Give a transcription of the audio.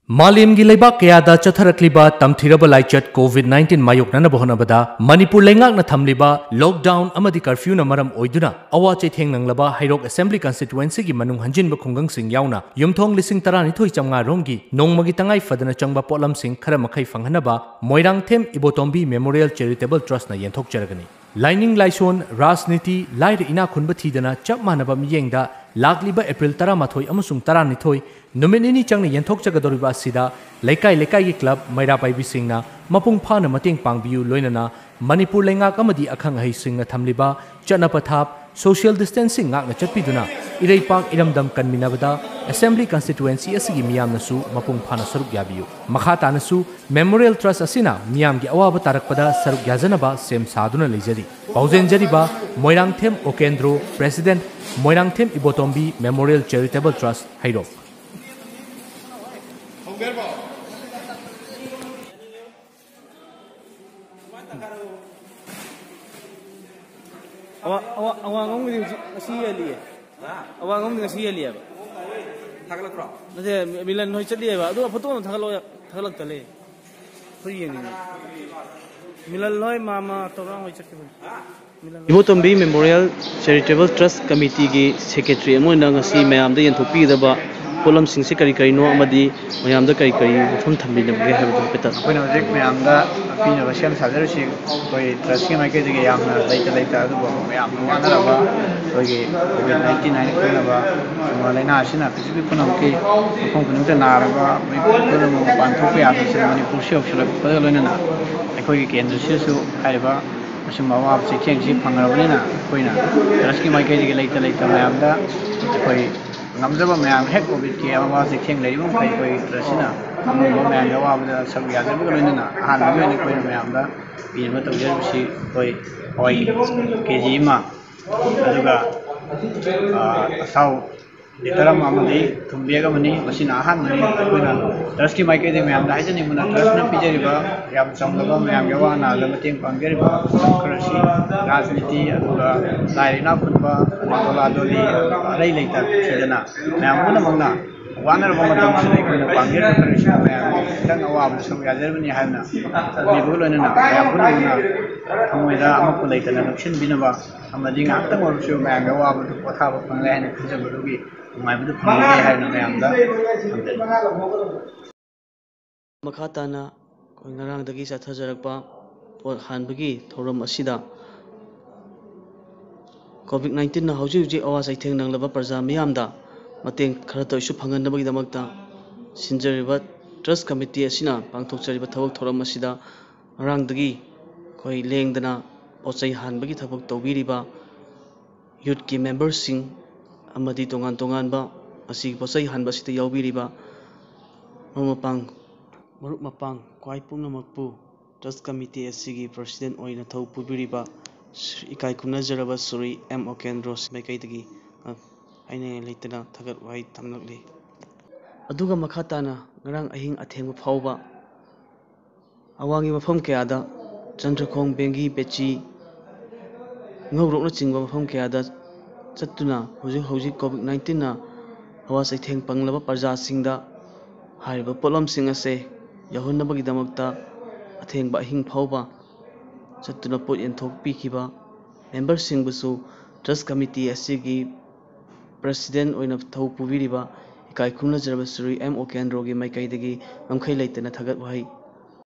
मालेमगी लेबाक कयादा चथरक्लिबा तमथिरबा लाइचत कोविड-19 मायोकनना बहनबदा मणिपुर लेंगाकना थमलिबा लॉकडाउन अमदि कर्फ्यूना मरम ओइदुना अवा चैथेंग नंगलबा हाइरोक असेंबली कंस्टिट्युएंसी की मनुंग हंजिनबा खुंगंगसिंग यावना युमथोंग लिसिंग 12 रोमगी नोंमगी तंगाई फदना चंगबा पोटलमसिंग खरा मखै फंगहनबा Moirangthem Ibotombi memorial charitable trust ना यंथोकचरगनी लाइनिंग लाइसोन राजनीति लाइर इना खुनबा थीदना चप मानबा मियेंगदा लाग्लिबा एप्रिल 13 अमसुंग 12 नुमिनिनी चंगना यंथोकचगदोरिबा असिदा लेकाई लेकाई की क्लब मैरा पाइबिसिंगना मपुंग फाना मतेंग पांगबियु लोइनना मणिपुर लेंगाक अमदि अखंग हईसिंगना थमलिबा चनपथाप सोशल डिस्टेंसिंग ngakna chatpiduna इरेपाक इरमदम कन्मिनबदा असेंबली कंस्टिट्युएंसी असगी मियामनसु मपुंग फाना सरुक याबियु मखा तानसु मेमोरियल ट्रस्ट असिना मियामगी अवाब तारकपदा सरुक याजनबा सेम सादुना लेजरी पाउजेंजरीबा Moirangthem Okendro president Moirangthem Ibotombi memorial charitable trust हाइरो awang di ngasi ali awang di ngasi ali ba thagalak ro nade milan hoi chali ba adu photo na thagalak tale hoi ni milan loi mama torang hoi chakki Ibotombi Memorial Charitable Trust Committee की Secretary अमोना ngasi mayam da yenthopi da ba polam singse kari kari no amadi mayam da kari kari thum thambi na ge habu peta कोई नवजेक mayam da apina basham sadar si कोई trust के मायके जगह याम ना लाइटा तो वो mayam wana ना बा कोई COVID-19 आने को ना बा वाले ना आशिना किसी भी पुनः के कौन पुनः तो ना रहा मैं पुनः वो बांधो पे आते हैं मैंने पुरुष ऑप्शन पता लोने ना कोई केंद्र से सो आए बा मशम बाबा आप सेक्शन जी पंगरबने ना कोई ना ट्रस्ट के मायके जगह लाइटा mayam da कोई ngamjaba mayam hek covid ki ama section lai mum kai koi trasina ambo mayam yawa abda sab yajar bu loina na han bu ni koi mayam da bi ma tawjar si koi oi kg ma aduga asau ditaram amadi thumbiaga mani masina han mani koi na trust ki mai kai de mayam da hajani muna trust na pijari ba yam samlaba mayam yawa na la mateng panggari ba krasi rajniti aduga lairina khunba adola doli rai leita chidana mayam buna mangna wanar ba matam sinai ko panggari krasi mayam dan awab sab yajar bani haina bi bolona na mayam buna mangna thamoida amak leita na action binaba amadi ngakta mor su mayam yawa bu kotha ba pangai haina khijabugi mai bu pangai haina mayam da Makhatana koi ngarang dagi sathajarakpa pot hanbagi thoram asida COVID-19 na hauji awa saitheng nanglaba parja miyamda mateng khara to isu phanganabagi damakta sinjariba trust committee asina pangthokchariba thabak thoram asida ngarang dagi koi lengdana pochai hanbagi thabak tawbiriba youth ki members sing amadi tongan ba asi pochai hanba sita yaubiriba Maruk mapang kwai pumna makpu trust committee asigi president oina thau pubiriba ikai kumna jaraba suri M Okendros mekai dagi aine leitana thagat wai tamnakli aduga makhatana ngarang ahing athengba phauba awangi mafam kayada chandrakhong bengi pechi ngawrokna chingba mafam kayada chattuna hojik COVID-19 na hawa saitheng panglaba parja singda hariba polam sing ase yahunabagi damakta athengba hing phauba chattuna pot yenthok pikhiba member singbusu trust committee asigi president oina thau pubiriba ikai khumna jaraba suri M Okendro gi maikai dagi ngamkhai leitana thagat wai